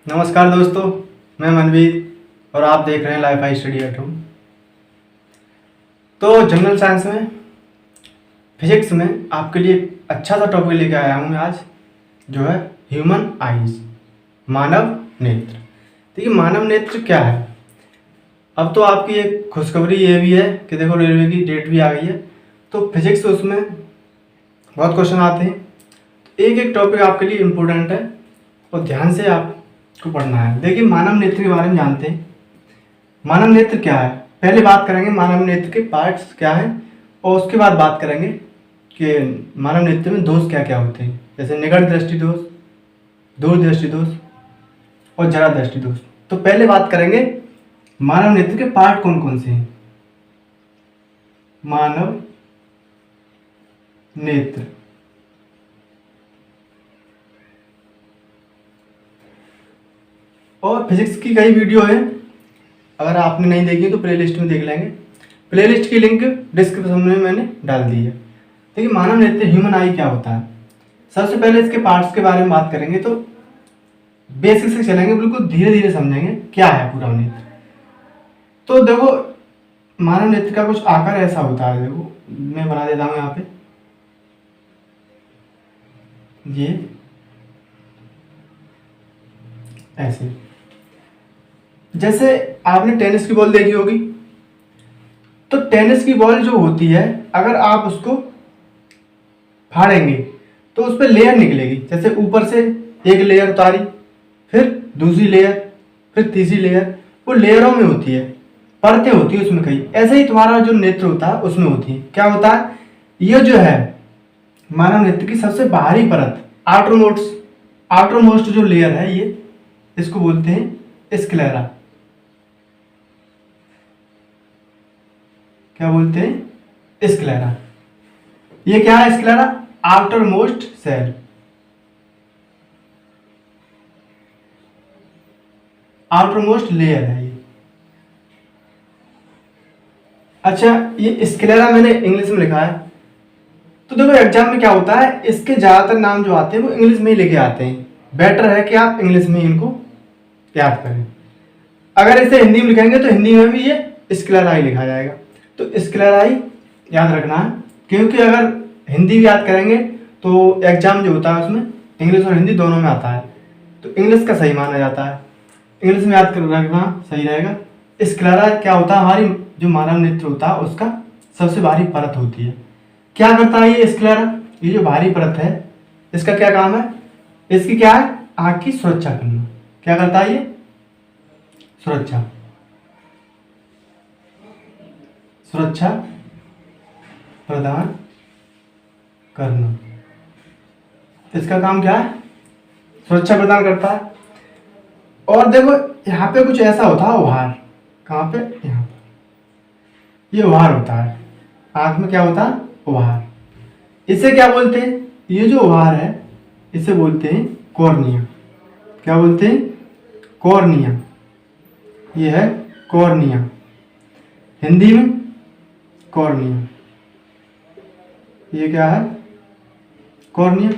नमस्कार दोस्तों, मैं मनवीर और आप देख रहे हैं life I study at home. तो जनरल साइंस में फिजिक्स में आपके लिए एक अच्छा सा टॉपिक लेके आया हूँ मैं आज, जो है ह्यूमन आईज, मानव नेत्र। देखिए मानव नेत्र क्या है। अब तो आपकी एक खुशखबरी ये भी है कि देखो रेलवे की डेट भी आ गई है, तो फिजिक्स उसमें बहुत क्वेश्चन आते हैं। एक एक टॉपिक आपके लिए इम्पोर्टेंट है और ध्यान से आपको पढ़ना है। देखिए मानव नेत्र के बारे में जानते हैं। मानव नेत्र क्या है, पहले बात करेंगे मानव नेत्र के पार्ट्स क्या है, और उसके बाद बात करेंगे कि मानव नेत्र में दोष क्या क्या होते हैं, जैसे निकट दृष्टि दोष, दूर दृष्टि दोष और जरा दृष्टि दोष। तो पहले बात करेंगे मानव नेत्र के पार्ट कौन कौन से हैं। मानव नेत्र, और फिजिक्स की कई वीडियो है, अगर आपने नहीं देखी तो प्लेलिस्ट में देख लेंगे। प्लेलिस्ट की लिंक डिस्क्रिप्शन में मैंने डाल दी है। देखिए मानव नेत्र ह्यूमन आई क्या होता है। सबसे पहले इसके पार्ट्स के बारे में बात करेंगे, तो बेसिक से चलेंगे, बिल्कुल धीरे धीरे समझेंगे क्या है पूरा नेत्र। तो देखो मानव नेत्र का कुछ आकार ऐसा होता है, देखो मैं बना देता हूँ यहाँ पे, ये ऐसे। जैसे आपने टेनिस की बॉल देखी होगी, तो टेनिस की बॉल जो होती है, अगर आप उसको फाड़ेंगे तो उस पर लेयर निकलेगी। जैसे ऊपर से एक लेयर उतारी, फिर दूसरी लेयर, फिर तीसरी लेयर, वो लेयरों में होती है, परतें होती है उसमें कई। ऐसे ही तुम्हारा जो नेत्र होता है उसमें होती है। क्या होता है, ये जो है मानव नेत्र की सबसे बाहरी परत, आउटरमोस्ट जो लेयर है, ये इसको बोलते हैं स्क्लेरा। क्या बोलते हैं, स्क्लेरा। ये क्या है sclera, outermost cell. Outermost layer है ये। अच्छा, ये स्क्लेरा मैंने इंग्लिश में लिखा है, तो देखो एग्जाम में क्या होता है, इसके ज्यादातर नाम जो आते हैं वो इंग्लिश में ही लिखे आते हैं। बेटर है कि आप इंग्लिश में इनको याद करें। अगर इसे हिंदी में लिखेंगे तो हिंदी में भी ये स्क्लेरा ही लिखा जाएगा। तो स्क्लेरा ही याद रखना है, क्योंकि अगर हिंदी भी याद करेंगे तो एग्जाम जो होता है उसमें इंग्लिश और हिंदी दोनों में आता है, तो इंग्लिश का सही माना जाता है, इंग्लिश में याद कर रखना सही रहेगा। स्क्लेरा क्या होता है, हमारी जो मानव नेत्र होता है उसका सबसे बाहरी परत होती है। क्या करता है ये स्क्लेरा, ये जो बाहरी परत है इसका क्या काम है, इसकी क्या है, आंख की सुरक्षा करना। क्या करता है ये, सुरक्षा प्रदान करना, इसका काम क्या है, सुरक्षा प्रदान करता है। और देखो यहाँ पे कुछ ऐसा होता है उभार, कहाँ पे, यहाँ पे ये उभार होता है, आंख में क्या होता है, उभार। इसे क्या बोलते हैं, ये जो उभार है इसे बोलते हैं कॉर्निया। क्या बोलते हैं, कॉर्निया। ये है कॉर्निया, हिंदी में कॉर्निया। ये क्या है, कॉर्निया।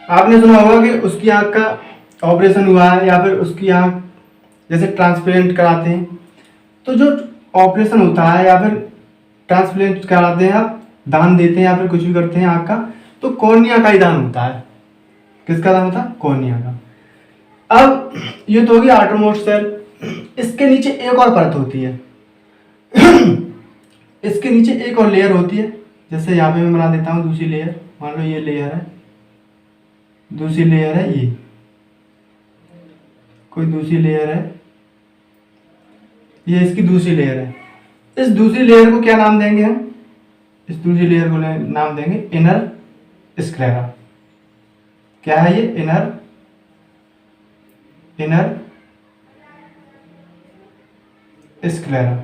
आपने सुना होगा कि उसकी आंख का ऑपरेशन हुआ है, या फिर उसकी आंख जैसे ट्रांसप्लांट कराते हैं, तो जो ऑपरेशन होता है या फिर ट्रांसप्लांट कराते हैं, आप दान देते हैं या फिर कुछ भी करते हैं आंख का, तो कॉर्निया का ही दान होता है। किसका दान होता है, कॉर्निया का। अब ये तो होगी आउटरमोस्ट सेल। इसके नीचे एक और परत होती है इसके नीचे एक और लेयर होती है। जैसे यहाँ पे मैं बना देता हूँ दूसरी लेयर, मान लो ये लेयर है, दूसरी लेयर है, ये कोई दूसरी लेयर है, ये इसकी दूसरी लेयर है। इस दूसरी लेयर को क्या नाम देंगे हम, इस दूसरी लेयर को नाम देंगे इनर स्क्लेरा। क्या है ये, इनर स्क्लेरा।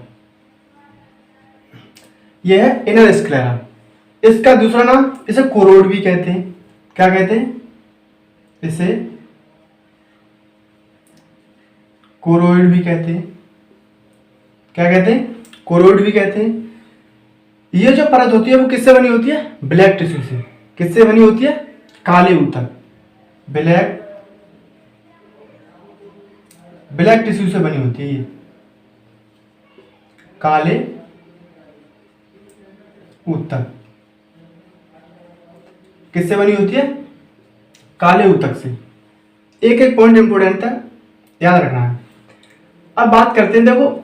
ये है इनर स्क्लेरा। इसका दूसरा नाम, इसे कोरोइड भी कहते हैं। क्या कहते हैं, इसे कोरोइड भी कहते हैं। क्या कहते हैं, कोरोइड भी कहते हैं। ये जो परत होती है वो किससे बनी होती है, ब्लैक टिश्यू से। किससे बनी होती है, काले ऊतक, ब्लैक ब्लैक टिश्यू से बनी होती है ये, काले ऊतक। किससे बनी होती है? काले ऊतक से। एक एक पॉइंट इंपोर्टेंट है, याद रखना है। अब बात करते हैं, देखो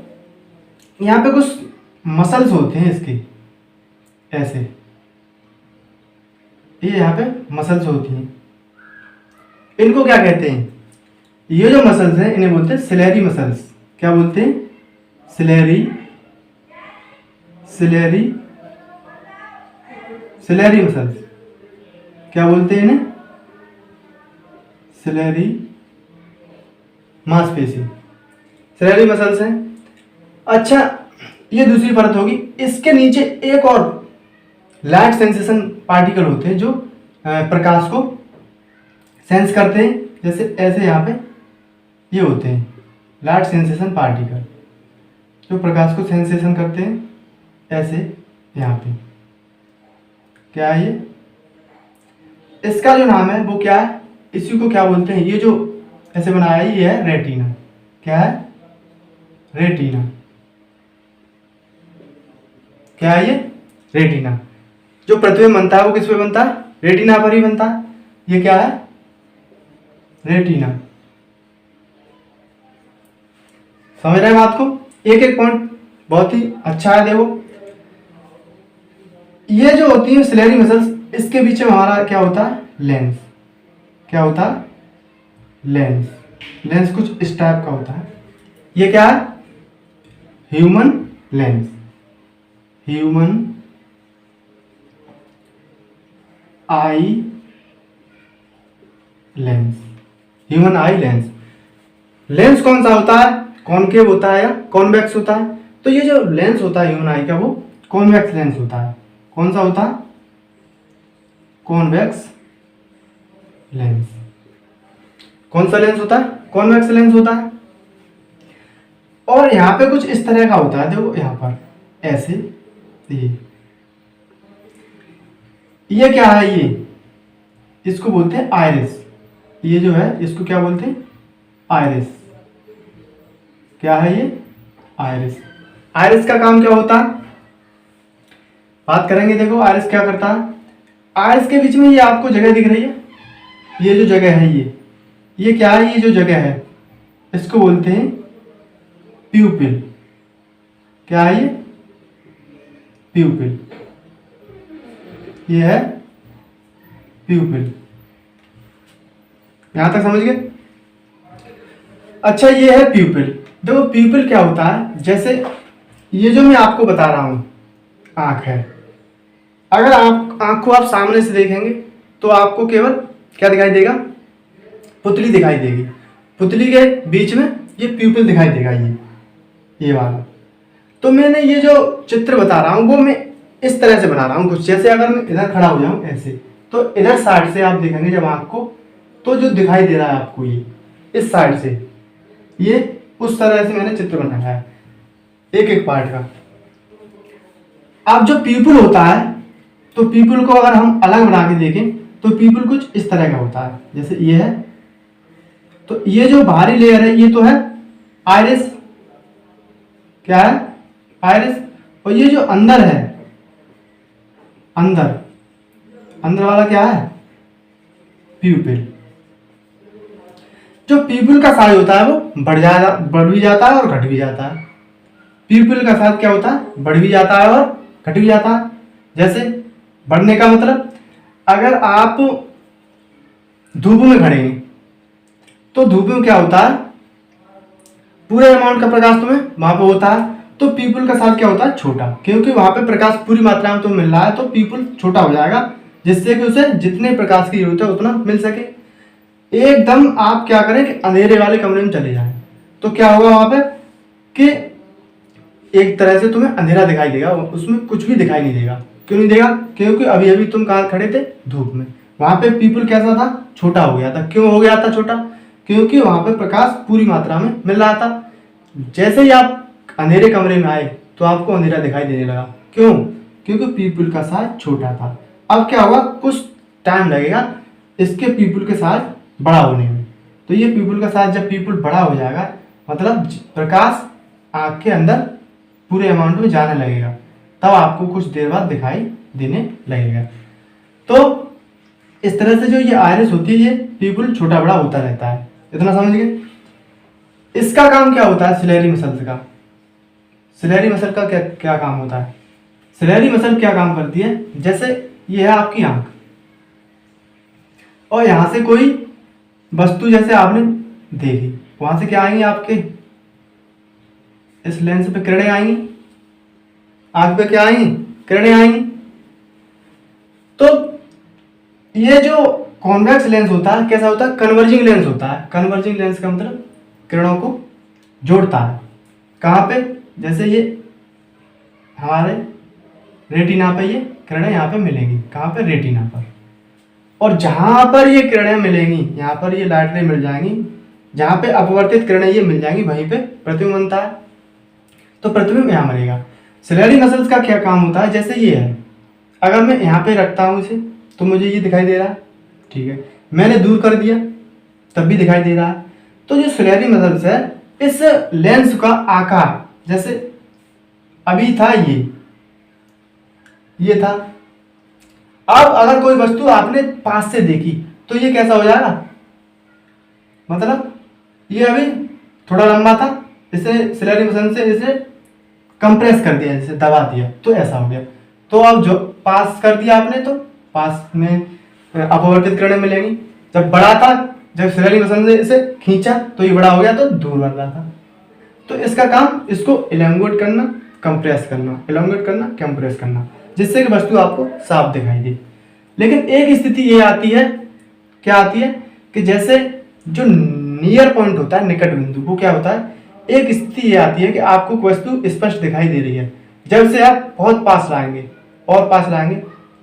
यहाँ पे कुछ मसल्स होते हैं इसके, ऐसे ये यहाँ पे मसल्स होती हैं। इनको क्या कहते हैं? ये जो मसल्स हैं इन्हें बोलते हैं सिलेरी मसल्स। क्या बोलते हैं? Ciliary ciliary ciliary muscles. क्या बोलते हैं इन्हें? सिलेरी मांसपेशी, सिलेरी मसल्स हैं। अच्छा, ये दूसरी परत होगी। इसके नीचे एक और लाइट सेंसेशन पार्टिकल होते हैं जो प्रकाश को सेंस करते हैं। जैसे ऐसे यहाँ पे ये होते हैं लाइट सेंसेशन पार्टिकल जो प्रकाश को सेंसेशन करते हैं, ऐसे यहाँ पे। क्या है ये? इसका जो नाम है वो क्या है? इसी को क्या बोलते हैं? ये जो ऐसे बनाया है ये है रेटिना। क्या है? रेटिना। क्या है ये? रेटिना। जो प्रतिबिंब बनता है वो किस पे बनता है? रेटिना पर ही बनता है। ये क्या है? रेटिना। समझ रहे हैं बात को? एक एक पॉइंट बहुत ही अच्छा है। देखो ये जो होती है सिलेरी मसल्स, इसके बीच में हमारा क्या होता है? लेंस। क्या होता है? लेंस। लेंस कुछ इस टाइप का होता है। ये क्या है? Human lens. Human eye lens. Human eye lens. Lens कौन सा होता है? कॉनकेव होता है या कॉन्वेक्स होता है? तो ये जो लेंस होता है ह्यूमन आई का वो कॉन्वेक्स लेंस होता है। कौन सा होता है? Convex lens. कौन सा लेंस होता है? कॉन्वेक्स लेंस होता है। और यहां पे कुछ इस तरह का होता है, देखो यहां पर ऐसे। ये क्या है? ये इसको बोलते हैं आइरिस। ये जो है इसको क्या बोलते हैं? आइरिस। क्या है ये? आइरिस। आइरिस का काम क्या होता है? बात करेंगे। देखो आइरिस क्या करता है। आइरिस के बीच में ये आपको जगह दिख रही है, ये जो जगह है ये क्या है? ये जो जगह है इसको बोलते हैं प्यूपिल। क्या है ये? प्यूपिल। ये है प्यूपिल। यहां तक समझ गए? अच्छा, ये है प्यूपिल। देखो प्यूपिल क्या होता है? जैसे ये जो मैं आपको बता रहा हूं आंख है, अगर आप आंख को आप सामने से देखेंगे तो आपको केवल क्या दिखाई देगा? पुतली दिखाई देगी। पुतली के बीच में ये प्यूपिल दिखाई देगा, ये वाला। तो मैंने ये जो चित्र बता रहा हूं वो मैं इस तरह से बना रहा हूं कुछ। जैसे अगर मैं इधर खड़ा हो जाऊं ऐसे, तो इधर साइड से आप देखेंगे जब आंख को, तो जो दिखाई दे रहा है आपको ये इस साइड से, ये उस तरह से मैंने चित्र बनाया है एक एक पार्ट का। अब जो प्यूपिल होता है, तो प्यूपिल को अगर हम अलग बना के देखें तो प्यूपिल कुछ इस तरह का होता है। जैसे ये है, तो ये जो बाहरी लेयर है ये तो है आइरिस। क्या है? आइरिस। और ये जो अंदर है, अंदर वाला क्या है? प्यूपिल। जो प्यूपिल का साइज होता है वो बढ़ भी जाता है और घट भी जाता है। प्यूपिल का साइज क्या होता है? बढ़ भी जाता है और घट भी जाता है। जैसे बढ़ने का मतलब, अगर आप धूप में खड़े हैं तो धूप में क्या होता है? पूरे अमाउंट का प्रकाश तुम्हें वहां पे होता है। तो प्यूपिल का साइज क्या होता है? छोटा, क्योंकि वहां पे प्रकाश पूरी मात्रा में तुम्हें मिल रहा है, तो प्यूपिल छोटा हो जाएगा, जिससे कि उसे जितने प्रकाश की जरूरत है उतना मिल सके। एकदम आप क्या करें कि अंधेरे वाले कमरे में चले जाएं, तो क्या होगा वहां पे कि एक तरह से तुम्हें अंधेरा दिखाई देगा, उसमें कुछ भी दिखाई नहीं देगा। क्यों नहीं देगा? क्योंकि अभी अभी तुम कहाँ खड़े थे? धूप में। वहां पे प्यूपिल कैसा था? छोटा हो गया था। क्यों हो गया था छोटा? क्योंकि वहां पे प्रकाश पूरी मात्रा में मिल रहा था। जैसे ही आप अंधेरे कमरे में आए तो आपको अंधेरा दिखाई देने लगा। क्यों? क्योंकि प्यूपिल का साइज छोटा था। अब क्या होगा? कुछ टाइम लगेगा इसके प्यूपिल के साइज बड़ा होने में। तो ये प्यूपिल का साइज जब प्यूपिल बड़ा हो जाएगा मतलब प्रकाश आँख के अंदर पूरे अमाउंट में जाने लगेगा, तब आपको कुछ देर बाद दिखाई देने लगेगा। तो इस तरह से जो ये आयरिस होती है ये बिल्कुल छोटा बड़ा होता रहता है। इतना समझ गए। इसका काम क्या होता है सिलेरी मसल्स का? सिलेरी मसल का क्या क्या काम होता है? सिलेरी मसल क्या काम करती है, जैसे ये है आपकी आंख और यहां से कोई वस्तु जैसे आपने देखी, वहां से क्या आएंगी आपके इस लेंस पे किरणें आएंगी, आंख पे क्या आएंगी किरणें आएंगी। तो ये जो कॉन्वेक्स लेंस होता है कैसा होता है? कन्वर्जिंग लेंस होता है। कन्वर्जिंग लेंस का मतलब किरणों को जोड़ता है। कहाँ पे? जैसे ये हमारे रेटिना पे ये किरणें यहाँ पे मिलेंगी। कहाँ पे? रेटिना पर। और जहां पर ये किरणें मिलेंगी, यहाँ पर ये लाइट रे मिल जाएंगी, जहां पे अपवर्तित किरणें ये मिल जाएंगी वहीं पे प्रतिबिंब बनता है। तो प्रतिबिंब यहाँ बनेगा। सिलेरी मसल्स का क्या काम होता है? जैसे ये है, अगर मैं यहाँ पे रखता हूँ इसे तो मुझे ये दिखाई दे रहा है, ठीक है। मैंने दूर कर दिया तब भी दिखाई दे रहा है। तो जो सिलेरी मसल्स है इस लेंस का आकार, जैसे अभी था ये था, अब अगर कोई वस्तु आपने पास से देखी तो ये कैसा हो जाएगा? मतलब ये अभी थोड़ा लंबा था, इसे सिलेरी मसल से इसे कंप्रेस कर दिया, जैसे दबा दिया तो ऐसा हो गया। तो अब जो पास कर दिया आपने तो पास में अपवर्तित किरणें मिलेंगी। जब बड़ा था, जब सिलेरी मसल ने इसे खींचा तो ये बड़ा हो गया तो दूर बन रहा था। तो इसका काम इसको इलॉन्गेट करना, कंप्रेस करना, इलॉन्गेट करना, कंप्रेस करना, जिससे कि वस्तु आपको साफ दिखाई दे। लेकिन एक स्थिति ये आती है, क्या आती है कि जैसे जो नियर पॉइंट होता है, निकट बिंदु, वो क्या होता है? एक स्थिति ये आती है कि आपको वस्तु स्पष्ट दिखाई दे रही है। जब से आप बहुत पास लाएंगे और पास लाएंगे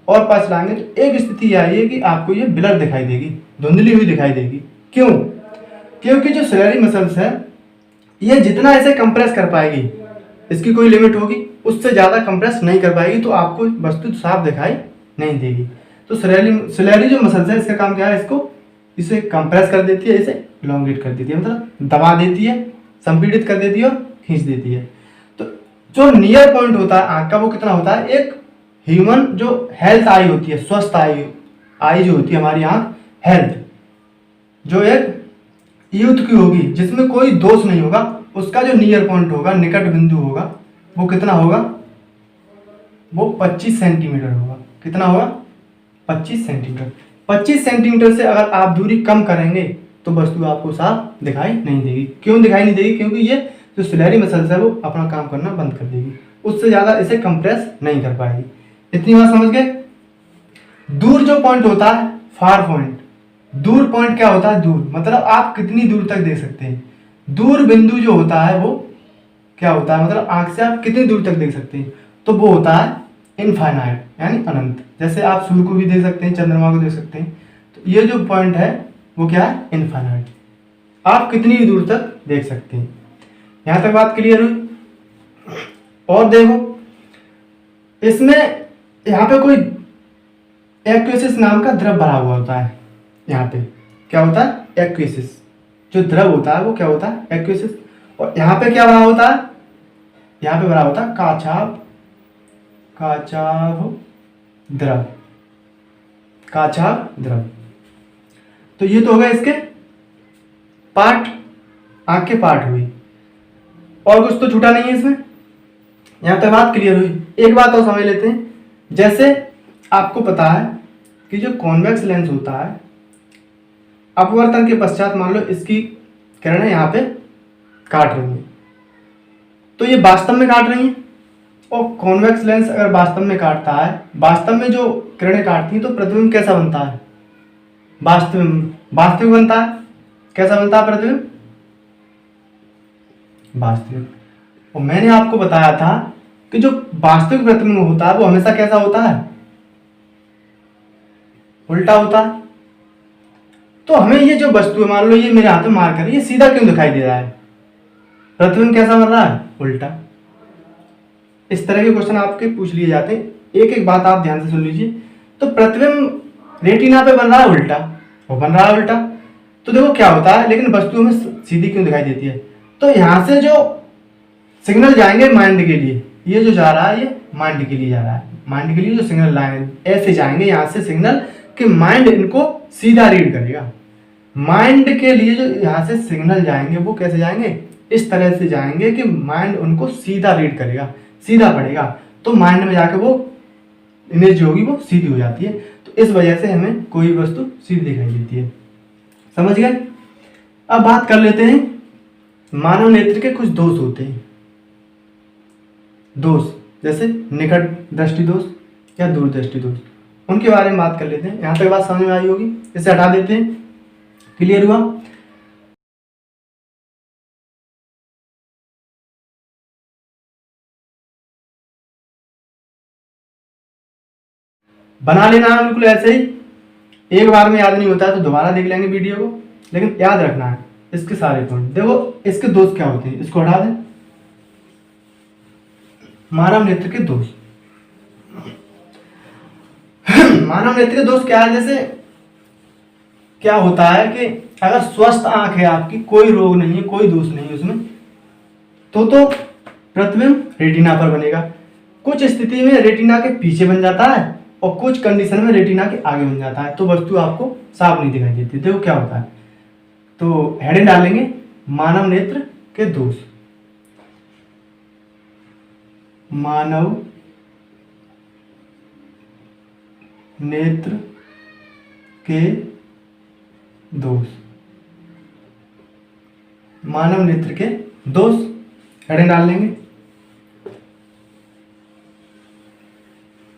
और पास लाएंगे तो एक स्थिति ये आई है कि आपको ये ब्लर दिखाई देगी, धुंधली हुई दिखाई देगी। क्यों? क्योंकि जो सिलेरी मसल्स है ये जितना ऐसे कंप्रेस कर पाएगी, इसकी कोई लिमिट होगी, उससे ज़्यादा कंप्रेस नहीं कर पाएगी, तो आपको वस्तु साफ दिखाई नहीं देगी। तो सिलेरी जो मसल्स है इसका काम क्या है? इसे कंप्रेस कर देती है, इसे इलॉन्गेट कर देती है, मतलब दबा देती है, संपीड़ित कर देती है और खींच देती है। तो जो नियर पॉइंट होता है आँख का वो कितना होता है? एक ह्यूमन जो हेल्थ आई होती है, स्वस्थ आई जो होती है हमारी आँख, हेल्थ जो एक यूथ की होगी, जिसमें कोई दोष नहीं होगा, उसका जो नियर पॉइंट होगा, निकट बिंदु होगा, वो कितना होगा? वो 25 सेंटीमीटर होगा। कितना होगा? 25 सेंटीमीटर। 25 सेंटीमीटर से अगर आप दूरी कम करेंगे तो वस्तु आपको साफ दिखाई नहीं देगी। क्यों दिखाई नहीं देगी? क्योंकि ये जो सिलेरी मसल्स है वो अपना काम करना बंद कर देगी, उससे ज़्यादा इसे कंप्रेस नहीं कर पाएगी। इतनी बात समझ गए? दूर जो पॉइंट होता है, फार पॉइंट, दूर पॉइंट क्या होता है? दूर मतलब आप कितनी दूर तक देख सकते हैं। दूर बिंदु जो होता है वो क्या होता है? मतलब आंख से आप कितनी दूर तक देख सकते हैं, तो वो होता है इनफाइनाइट, यानी अनंत। जैसे आप सूर्य को भी देख सकते हैं, चंद्रमा को देख सकते हैं, तो ये जो पॉइंट है वो क्या है? इनफाइनाइट। आप कितनी भी दूर तक देख सकते हैं। यहां तक बात क्लियर हुई? और देखो इसमें यहाँ पे कोई एक्वेसिस नाम का द्रव भरा हुआ होता है। यहाँ पे क्या होता है? एक्वेसिस जो द्रव होता है वो क्या होता है? एक्वेसिस। और यहाँ पे क्या भरा होता है? यहाँ पे भरा होता है काचाभ द्रव, काचाभ द्रव। तो ये तो हो गए इसके पार्ट, आंख के पार्ट हुई, और कुछ तो छूटा नहीं है इसमें। यहाँ तक बात क्लियर हुई? एक बात और समझ लेते हैं। जैसे आपको पता है कि जो कॉन्वेक्स लेंस होता है, अपवर्तन के पश्चात मान लो इसकी किरणें यहाँ पे काट रही हैं, तो ये वास्तव में काट रही हैं। और कॉन्वेक्स लेंस अगर वास्तव में काटता है, वास्तव में जो किरणें काटती हैं, तो प्रतिबिंब कैसा बनता है? वास्तविक बनता है। कैसा बनता है प्रतिबिंब? वास्तविक। और मैंने आपको बताया था कि जो वास्तविक प्रतिबिंब होता है वो हमेशा कैसा होता है? उल्टा होता है। तो हमें ये जो वस्तु है, मान लो ये मेरे हाथ में मार कर, ये सीधा क्यों दिखाई दे रहा है? प्रतिबिंब कैसा बन रहा है? उल्टा। इस तरह के क्वेश्चन आपके पूछ लिए जाते हैं। एक एक बात आप ध्यान से सुन लीजिए। तो प्रतिबिंब रेटिना पे बन रहा है उल्टा, वो बन रहा है उल्टा। तो देखो क्या होता है, लेकिन वस्तु हमें सीधी क्यों दिखाई देती है? तो तो यहाँ से जो सिग्नल जाएंगे माइंड के लिए, ये जो जा रहा है ये माइंड के लिए जा रहा है, माइंड के लिए जो सिग्नल लाएंगे ऐसे जाएंगे यहाँ से सिग्नल कि माइंड इनको सीधा रीड करेगा। माइंड के लिए जो यहाँ से सिग्नल जाएंगे वो कैसे जाएंगे, इस तरह से जाएंगे कि माइंड उनको सीधा रीड करेगा, सीधा पड़ेगा, तो माइंड में जाके वो इमेज जो होगी वो सीधी हो जाती है। तो इस वजह से हमें कोई वस्तु सीधी दिखाई देती है। समझ गए। अब बात कर लेते हैं मानव नेत्र के कुछ दोष होते हैं। दोष जैसे निकट दृष्टि दोष या दूर दृष्टि दोष, उनके बारे में बात कर लेते हैं। यहाँ तक बात समझ में आई होगी, इसे हटा देते हैं। क्लियर हुआ। बना लेना है बिल्कुल ऐसे ही, एक बार में याद नहीं होता है तो दोबारा देख लेंगे वीडियो को, लेकिन याद रखना है इसके सारे पॉइंट। देखो इसके दोष क्या होते हैं, इसको हटा दें। मानव नेत्र के दोष मानव नेत्र के दोष क्या है, जैसे क्या होता है कि अगर स्वस्थ आंख है आपकी, कोई रोग नहीं है, कोई दोष नहीं है उसमें, तो प्रतिबिंब रेटिना पर बनेगा। कुछ स्थिति में रेटिना के पीछे बन जाता है और कुछ कंडीशन में रेटिना के आगे बन जाता है, तो वस्तु आपको साफ नहीं दिखाई देती। देखो क्या होता है, तो हेडिंग डालेंगे मानव नेत्र के दोष। मानव नेत्र के दोष, मानव नेत्र के दोष, हेडिंग डाल लेंगे।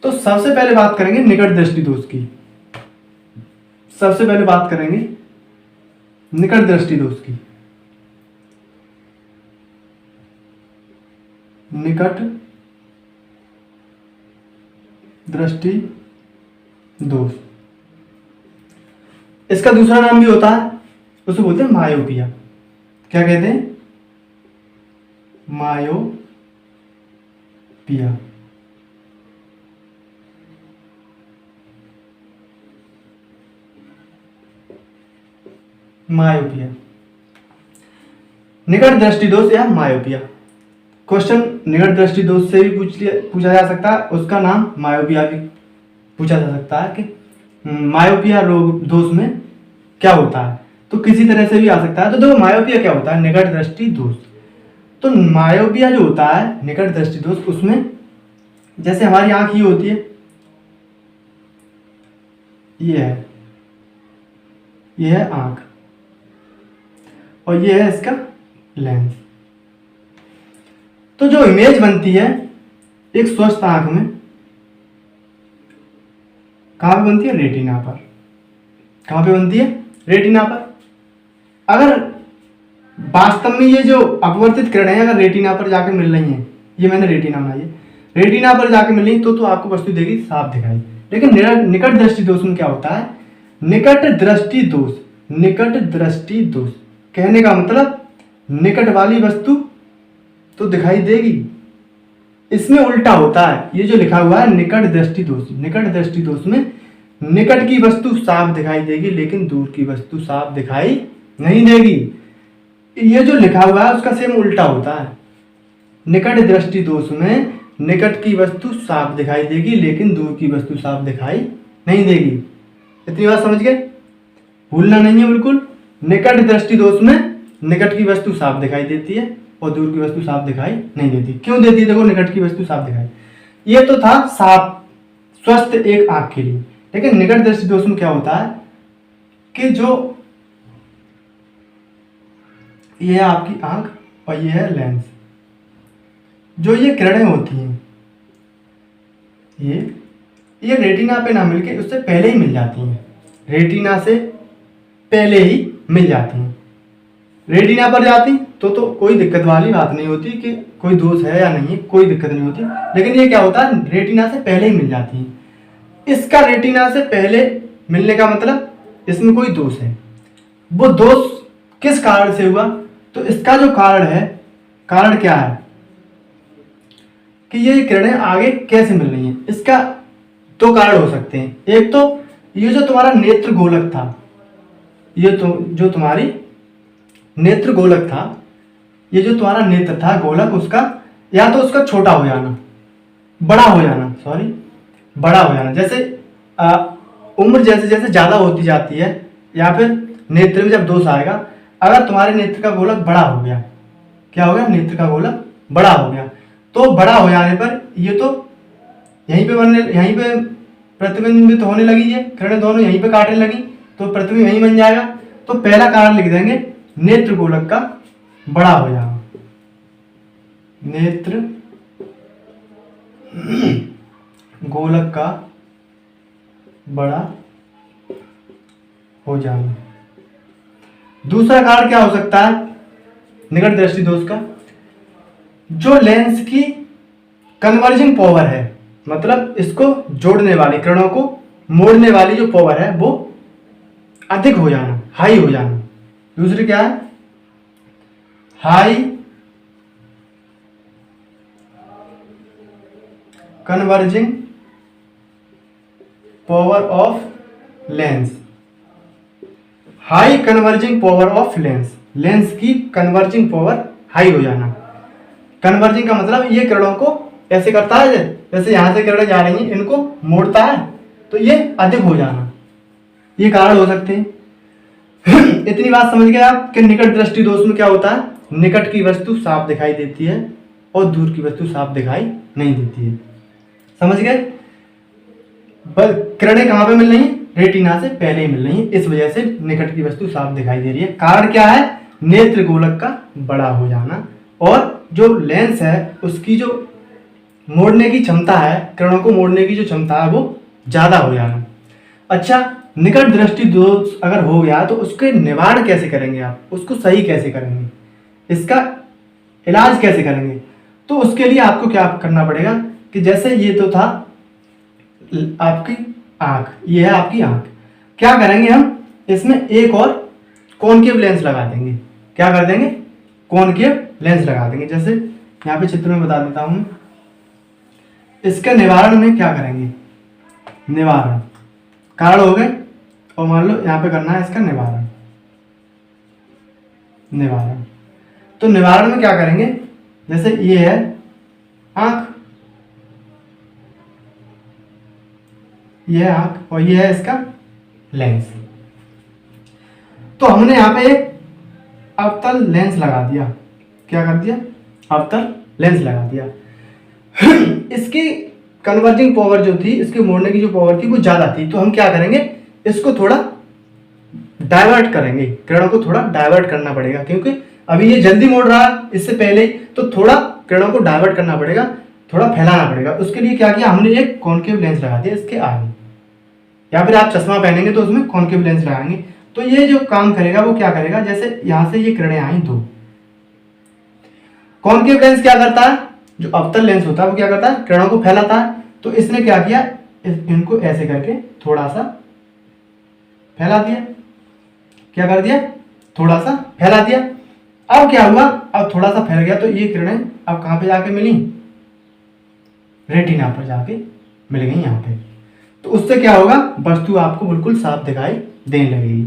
तो सबसे पहले बात करेंगे निकट दृष्टि दोष की। सबसे पहले बात करेंगे निकट दृष्टि दोष की। निकट दृष्टि दोष, इसका दूसरा नाम भी होता है, उसे बोलते हैं मायोपिया। क्या कहते हैं, मायोपिया। मायोपिया, निकट दृष्टि दोष या मायोपिया। क्वेश्चन निकट दृष्टि दोष से भी पूछा जा सकता है, उसका नाम मायोपिया भी पूछा जा सकता है कि मायोपिया रोग दोष में क्या होता है, तो किसी तरह से भी आ सकता है। तो देखो मायोपिया क्या होता है, निकट दृष्टि दोष। तो मायोपिया जो होता है निकट दृष्टि दोष, उसमें जैसे हमारी आंख ये होती है, ये है आंख और ये है इसका लेंस। तो जो इमेज बनती है एक स्वस्थ आंख में, कहां पे बनती है, रेटिना पर। कहां पे बनती है, रेटिना पर। अगर वास्तव में ये जो अपवर्तित किरणें हैं अगर रेटिना पर जाके मिल रही हैं, ये मैंने रेटिना बनाई है, रेटिना पर जाके मिल रही तो आपको वस्तु देगी साफ दिखाई। लेकिन निकट दृष्टि दोष में क्या होता है, निकट दृष्टि दोष, निकट दृष्टि दोष कहने का मतलब निकट वाली वस्तु तो दिखाई देगी, इसमें उल्टा होता है। ये जो लिखा हुआ है निकट दृष्टि दोष, निकट दृष्टि दोष में निकट की वस्तु साफ दिखाई देगी लेकिन दूर की वस्तु साफ दिखाई नहीं देगी। ये जो लिखा हुआ है उसका सेम उल्टा होता है। निकट दृष्टि दोष में निकट की वस्तु साफ दिखाई देगी लेकिन दूर की वस्तु साफ दिखाई नहीं देगी। इतनी बात समझ गए, भूलना नहीं है बिल्कुल। निकट दृष्टि दोष में निकट की वस्तु साफ दिखाई देती है और दूर की वस्तु साफ दिखाई नहीं देती। क्यों देती है, देखो निकट की वस्तु साफ दिखाई, ये तो था साफ स्वस्थ एक आंख के लिए। लेकिन निकट दृष्टि दोष में क्या होता है कि जो ये है आपकी आंख और ये है लेंस, जो ये किरणें होती हैं ये रेटिना पे ना मिलके उससे पहले ही मिल जाती हैं, रेटिना से पहले ही मिल जाती हैं। रेटिना पर जाती तो कोई दिक्कत वाली बात नहीं होती कि कोई दोष है या नहीं है, कोई दिक्कत नहीं होती। लेकिन ये क्या होता है, रेटिना से पहले ही मिल जाती हैं। इसका रेटिना से पहले मिलने का मतलब इसमें कोई दोष है। वो दोष किस कारण से हुआ, तो इसका जो कारण है, कारण क्या है कि ये किरणें आगे कैसे मिल रही हैं। इसका दो कारण हो सकते हैं। एक तो ये जो तुम्हारा नेत्र गोलक था, ये तो जो तुम्हारी नेत्र गोलक था, ये जो तुम्हारा नेत्र था गोलक, उसका या तो उसका छोटा हो जाना, बड़ा हो जाना, सॉरी बड़ा हो जाना, जैसे उम्र जैसे जैसे ज्यादा होती जाती है, या फिर नेत्र में जब दोष आएगा, अगर तुम्हारे नेत्र का गोलक बड़ा हो गया, क्या हो गया, नेत्र का गोलक बड़ा हो गया, तो बड़ा हो जाने पर ये तो यहीं पे प्रतिबिंबित होने लगी है, किरणें दोनों यहीं पे काटने लगी, तो प्रतिबिंब यहीं बन जाएगा। तो पहला कारण लिख देंगे नेत्र गोलक का बड़ा हो जाना, नेत्र गोलक का बड़ा हो जाना। दूसरा कारण क्या हो सकता है निकट दृष्टि दोष का, जो लेंस की कन्वर्जिंग पावर है, मतलब इसको जोड़ने वाली, किरणों को मोड़ने वाली जो पावर है वो अधिक हो जाना, हाई हो जाना। दूसरी क्या है, high converging power of lens, high converging power of lens, lens की कन्वर्जिंग पावर हाई हो जाना। कन्वर्जिंग का मतलब ये किरणों को ऐसे करता है, जैसे यहां से किरणें जा रही हैं इनको मोड़ता है, तो ये अधिक हो जाना, ये कारण हो सकते हैं। इतनी बात समझ गए आप कि निकट दृष्टि दोष में क्या होता है, निकट की वस्तु साफ दिखाई देती है और दूर की वस्तु साफ दिखाई नहीं देती है। समझ गए, बस किरणें कहां पे मिल रही है, रेटिना से पहले ही मिल रही है, इस वजह से निकट की वस्तु साफ दिखाई दे रही है। कारण क्या है, नेत्र गोलक का बड़ा हो जाना, और जो लेंस है उसकी जो मोड़ने की क्षमता है, किरणों को मोड़ने की जो क्षमता है वो ज्यादा हो जाना। अच्छा, निकट दृष्टि दोष अगर हो गया तो उसके निवारण कैसे करेंगे आप, उसको सही कैसे करेंगे, इसका इलाज कैसे करेंगे, तो उसके लिए आपको क्या करना पड़ेगा कि जैसे ये तो था आपकी आंख, ये है आपकी आंख, क्या करेंगे हम इसमें एक और कॉनकेव लेंस लगा देंगे। क्या कर देंगे, कॉनकेव लेंस लगा देंगे। जैसे यहाँ पे चित्र में बता देता हूं, इसके निवारण में क्या करेंगे, निवारण कारण हो गए, और मान लो यहाँ पे करना है इसका निवारण, निवारण तो निवारण में क्या करेंगे, जैसे ये है आंख, ये है आंख और ये है इसका लेंस, तो हमने यहाँ पे एक अवतल लेंस लगा दिया। क्या कर दिया, अवतल लेंस लगा दिया। इसकी कन्वर्जिंग पावर जो थी, इसके मोड़ने की जो पावर थी वो ज्यादा थी, तो हम क्या करेंगे, इसको थोड़ा डाइवर्ट करेंगे, किरणों को थोड़ा डाइवर्ट करना पड़ेगा, क्योंकि अभी ये जल्दी मोड़ रहा है इससे पहले, तो थोड़ा किरणों को डाइवर्ट करना पड़ेगा, थोड़ा फैलाना पड़ेगा। उसके लिए क्या किया हमने, एक कॉनकेव लेंस लगा दिया इसके आगे, या फिर आप चश्मा पहनेंगे तो उसमें कॉनकेव लेंस लगाएंगे, तो ये जो काम करेगा वो क्या करेगा, जैसे यहां से ये किरणें आई दो, कॉनकेव लेंस क्या करता है, जो अवतल लेंस होता है वो क्या करता है, किरणों को फैलाता है। तो इसने क्या किया, इनको ऐसे करके थोड़ा सा फैला दिया। क्या कर दिया, थोड़ा सा फैला दिया। अब क्या हुआ, अब थोड़ा सा फैल गया तो ये किरणें अब कहां पे जाके मिली, रेटिना पर जाके मिल गई यहाँ पे। तो उससे क्या होगा, वस्तु आपको बिल्कुल साफ दिखाई देने लगेगी।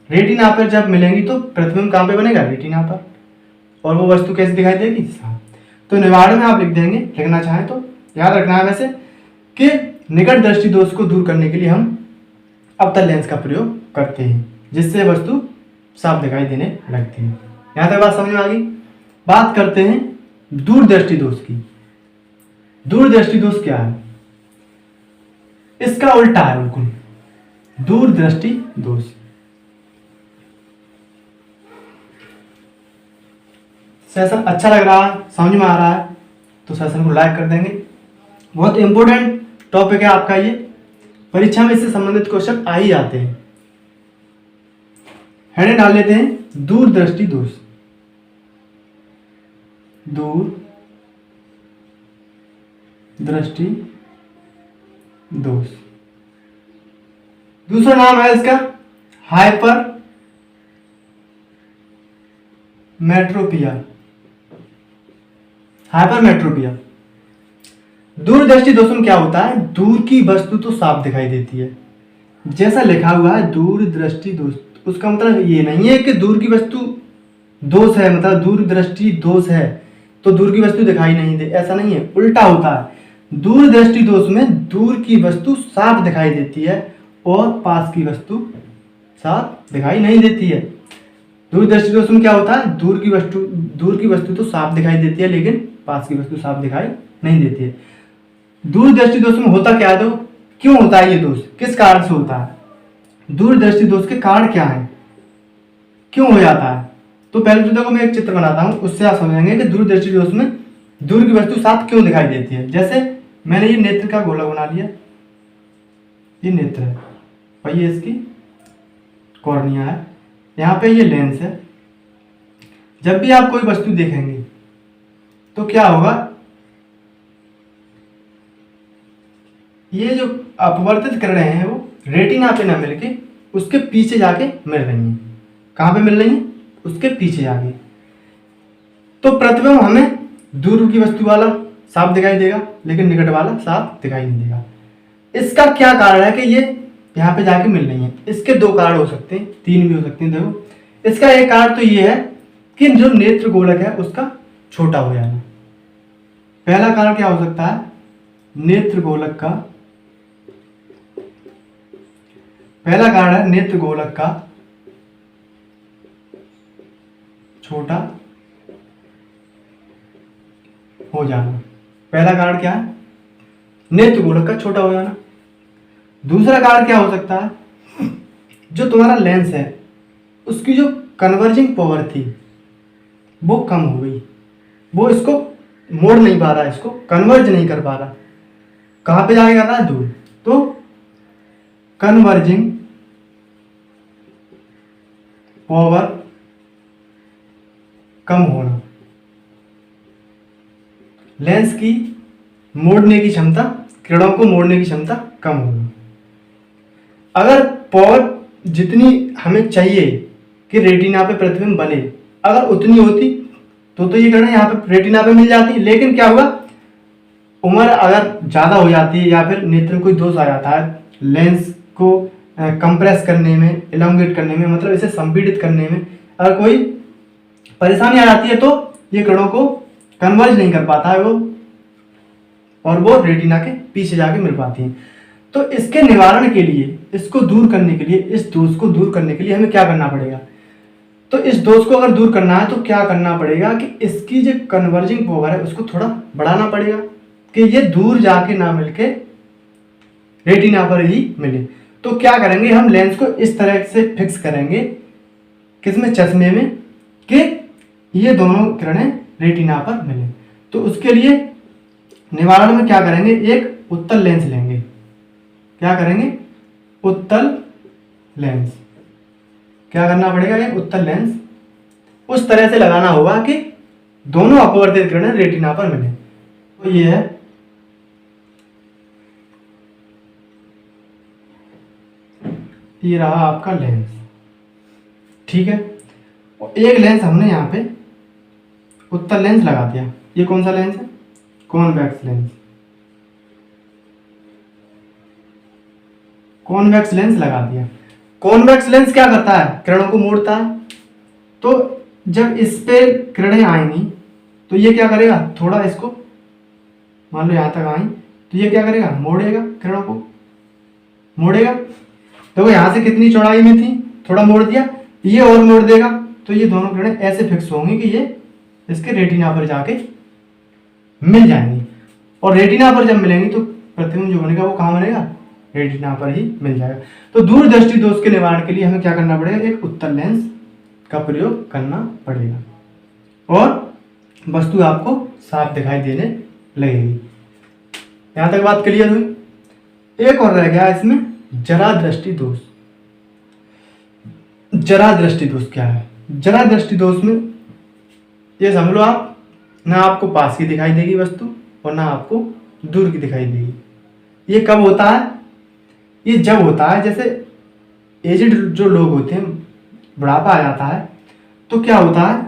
रेटिना पर जब मिलेंगी तो प्रतिबिंब कहां पे बनेगा, रेटिना पर, और वो वस्तु कैसे दिखाई देगी, साफ। तो निवारण में आप लिख देंगे, लिखना चाहें तो याद रखना है वैसे कि निकट दृष्टि दोष को दूर करने के लिए हम अवतल लेंस का प्रयोग करते हैं, जिससे वस्तु साफ दिखाई देने लगती है। यहां तक बात समझ में आ गई। बात करते हैं दूर दृष्टि दोष की। दूर दृष्टि दोष क्या है, इसका उल्टा है बिल्कुल, दूर दृष्टि दोष। सेशन अच्छा लग रहा है, समझ में आ रहा है तो सेशन को लाइक कर देंगे। बहुत इंपॉर्टेंट टॉपिक है आपका ये, परीक्षा में इससे संबंधित क्वेश्चन आ ही आते हैं। हेडिंग डाल लेते हैं दूर दृष्टि दोष। दूर दृष्टि दोष, दूसरा नाम है इसका हाइपर मेट्रोपिया। हाइपर मेट्रोपिया दूर दृष्टि दोष में क्या होता है, दूर की वस्तु तो साफ दिखाई देती है, जैसा लिखा हुआ है दूर दृष्टि दोष, उसका मतलब ये नहीं है कि दूर की वस्तु दोष है, मतलब दूरदृष्टि दोष है तो दूर की वस्तु दिखाई नहीं दे, ऐसा नहीं है, उल्टा होता है। दूरदृष्टि दोष में दूर की वस्तु साफ दिखाई देती है और पास की वस्तु साफ दिखाई नहीं देती है। दूरदृष्टि दोष में क्या होता है, दूर की वस्तु तो साफ दिखाई देती है लेकिन पास की वस्तु साफ दिखाई नहीं देती है। दूरदृष्टि दोष में होता क्या है, तो क्यों होता है ये दोष, किस कारण से होता है, दूरदृष्टि दोष के कारण क्या है, क्यों हो जाता है। तो पहले तो देखो मैं एक चित्र बनाता हूं, उससे आप समझेंगे कि दूरदृष्टि दोष में दूर की वस्तु साफ क्यों दिखाई देती है। जैसे मैंने ये नेत्र का गोला बना लिया, ये नेत्र है और ये इसकी कॉर्निया है, यहाँ पे ये लेंस है। जब भी आप कोई वस्तु देखेंगे तो क्या होगा, ये जो अपवर्तित किरणें हैं वो रेटिना पे ना मिलके उसके पीछे जाके मिल रही हैं। कहाँ पे मिल रही हैं, उसके पीछे जाके। तो प्रतिबिंब हमें दूर की वस्तु वाला साफ दिखाई देगा लेकिन निकट वाला साफ दिखाई नहीं देगा। इसका क्या कारण है कि ये यहाँ पे जाके मिल रही है। इसके दो कारण हो सकते हैं, तीन भी हो सकते हैं। देखो इसका एक कारण तो ये है कि जो नेत्र गोलक है उसका छोटा हो जाना। पहला कारण क्या हो सकता है, नेत्र गोलक का, पहला कारण है नेत्र गोलक का छोटा हो जाना। पहला कारण क्या है, नेत्र गोलक का छोटा हो जाना। दूसरा कारण क्या हो सकता है, जो तुम्हारा लेंस है उसकी जो कन्वर्जिंग पावर थी वो कम हो गई, वो इसको मोड़ नहीं पा रहा, इसको कन्वर्ज नहीं कर पा रहा। कहाँ पे जाके कर रहा है, दूर। तो कन्वर्जिंग पावर कम होना, लेंस की मोड़ने की क्षमता, किरणों को मोड़ने की क्षमता कम होना। अगर पावर जितनी हमें चाहिए कि रेटिना पे प्रतिबिंब बने, अगर उतनी होती तो ये किरणें यहाँ पे रेटिना पे मिल जाती। लेकिन क्या हुआ, उम्र अगर ज़्यादा हो जाती है या फिर नेत्र में कोई दोष आ जाता है, लेंस को कंप्रेस करने में, इलोंगेट करने में, मतलब इसे संपीड़ित करने में अगर कोई परेशानी आ जाती है तो ये किरणों को कन्वर्ज नहीं कर पाता है वो, और वो रेटिना के पीछे जाके मिल पाती हैं। तो इसके निवारण के लिए, इसको दूर करने के लिए, इस दोष को दूर करने के लिए हमें क्या करना पड़ेगा, तो इस दोष को अगर दूर करना है तो क्या करना पड़ेगा कि इसकी जो कन्वर्जिंग पावर है उसको थोड़ा बढ़ाना पड़ेगा कि ये दूर जाके ना मिलके रेटिना पर ही मिले। तो क्या करेंगे, हम लेंस को इस तरह से फिक्स करेंगे, किसमें, चश्मे में, कि ये दोनों किरणें रेटिना पर मिले। तो उसके लिए निवारण में क्या करेंगे, एक उत्तल लेंस लेंगे। क्या करेंगे, उत्तल लेंस। क्या करना पड़ेगा, एक उत्तल लेंस उस तरह से लगाना होगा कि दोनों अपवर्तित किरणें रेटिना पर मिले। तो ये है, ये रहा आपका लेंस, ठीक है। और एक लेंस हमने यहाँ पे उत्तल लेंस लगा दिया। ये कौन सा लेंस है, कॉन्वेक्स लेंस। कॉन्वेक्स लेंस लगा दिया। कॉन्वेक्स लेंस क्या करता है, किरणों को मोड़ता है। तो जब इस पे किरणें आएंगी तो ये क्या करेगा, थोड़ा इसको, मान लो यहाँ तक आई, तो ये क्या करेगा, मोड़ेगा, किरणों को मोड़ेगा। देखो यहाँ से कितनी चौड़ाई में थी, थोड़ा मोड़ दिया, ये और मोड़ देगा, तो ये दोनों किरणें ऐसे फिक्स होंगी कि ये इसके रेटिना पर जाके मिल जाएंगी। और रेटिना पर जब मिलेंगी तो प्रतिबिंब जो बनेगा वो कहाँ बनेगा, रेटिना पर ही मिल जाएगा। तो दूरदृष्टि दोष के निवारण के लिए हमें क्या करना पड़ेगा, एक उत्तल लेंस का प्रयोग करना पड़ेगा और वस्तु आपको साफ दिखाई देने लगेगी। यहां तक बात क्लियर हुई। एक और रह गया इसमें, जरा दृष्टि दोष। जरा दृष्टि दोष क्या है, जरा दृष्टि दोष में ये समझ लो आप, ना आपको पास की दिखाई देगी वस्तु और ना आपको दूर की दिखाई देगी। ये कब होता है, ये जब होता है जैसे एजेड जो लोग होते हैं, बुढ़ापा आ जाता है, तो क्या होता है,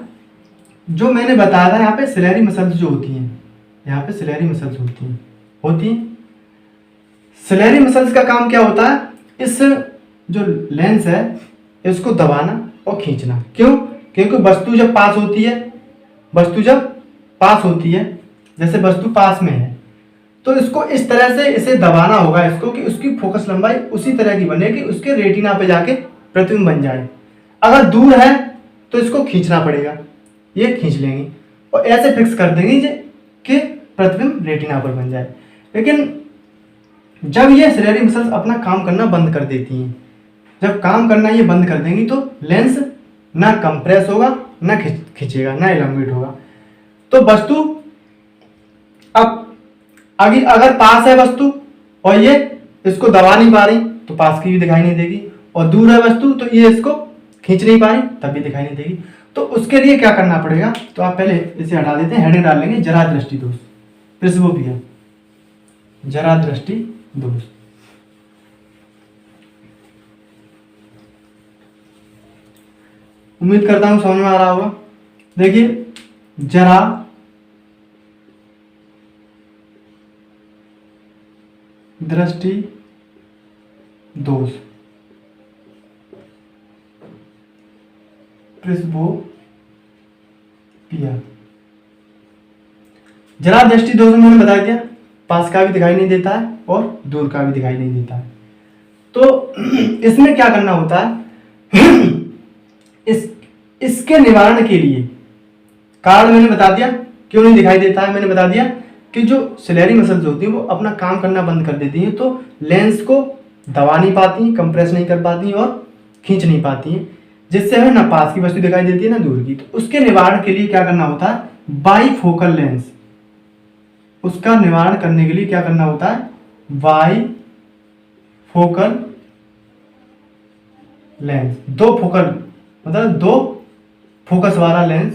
जो मैंने बताया था यहाँ पे सिलेरी मसल्स जो होती हैं, यहाँ पे सिलेरी मसल्स होती हैं। सिलेरी मसल्स का काम क्या होता है, इस जो लेंस है इसको दबाना और खींचना। क्यों, क्योंकि वस्तु जब पास होती है, जैसे वस्तु पास में है, तो इसको इस तरह से इसे दबाना होगा इसको कि उसकी फोकस लंबाई उसी तरह की बने कि उसके रेटिना पे जाके प्रतिबिंब बन जाए। अगर दूर है तो इसको खींचना पड़ेगा, ये खींच लेंगे और ऐसे फिक्स कर देंगे कि प्रतिबिंब रेटिना पर बन जाए। लेकिन जब ये सिलेरी मसल्स अपना काम करना बंद कर देती हैं, जब काम करना ये बंद कर देंगी तो लेंस ना कंप्रेस होगा, ना खींचेगा, ना इलॉन्गेट होगा। तो वस्तु अब अगर पास है वस्तु और ये इसको दबा नहीं पा रही तो पास की भी दिखाई नहीं देगी, और दूर है वस्तु तो ये इसको खींच नहीं पा रही तब भी दिखाई नहीं देगी। तो उसके लिए क्या करना पड़ेगा, तो आप पहले इसे हटा देते हैं, हेडिंग डाल लेंगे जरा दृष्टि दोष, प्रिस्बोपिया, जरा दृष्टि दोष। उम्मीद करता हूं समझ में आ रहा होगा। देखिए जरा दृष्टि दोष, प्रिस्बोपिया। जरा दृष्टि दोष में मैंने बता दिया पास का भी दिखाई नहीं देता है और दूर का भी दिखाई नहीं देता है। तो इसमें क्या करना होता है, इसके निवारण के लिए कारण मैंने बता दिया, क्यों नहीं दिखाई देता है मैंने बता दिया कि जो सिलेरी मसल्स होती हैं वो अपना काम करना बंद कर देती हैं, तो लेंस को दबा नहीं पाती, कंप्रेस नहीं कर पाती और खींच नहीं पाती हैं, जिससे हमें ना पास की वस्तु दिखाई देती है ना दूर की। तो उसके निवारण के लिए क्या करना होता है, बाईफोकल लेंस, उसका निवारण करने के लिए क्या करना होता है, बाईफोकल लेंस, दो फोकल मतलब दो फोकस वाला लेंस,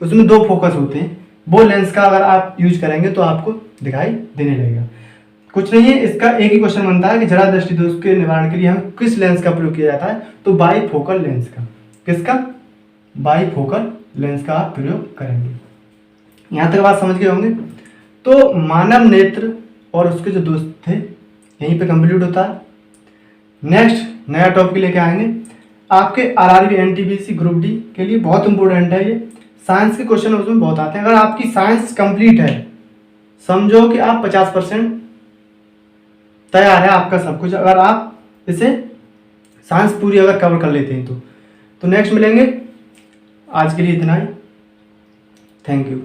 उसमें दो फोकस होते हैं, वो लेंस का अगर आप यूज करेंगे तो आपको दिखाई देने लगेगा। कुछ नहीं है, इसका एक ही क्वेश्चन बनता है कि जरा दृष्टि दोष के निवारण के लिए हम किस लेंस का प्रयोग किया जाता है, तो बाईफोकल लेंस का। किसका, बाईफोकल लेंस का आप प्रयोग करेंगे। यहां तक बात समझ गए होंगे। तो मानव नेत्र और उसके जो दोस्त थे यहीं पे कंप्लीट होता है। नेक्स्ट नया टॉपिक लेके आएंगे आपके आरआरबी एनटीपीसी ग्रुप डी के लिए, बहुत इंपॉर्टेंट है ये, साइंस के क्वेश्चन उसमें बहुत आते हैं। अगर आपकी साइंस कंप्लीट है, समझो कि आप 50% तैयार है आपका सब कुछ, अगर आप इसे साइंस पूरी अगर कवर कर लेते हैं तो नेक्स्ट मिलेंगे। आज के लिए इतना ही, थैंक यू।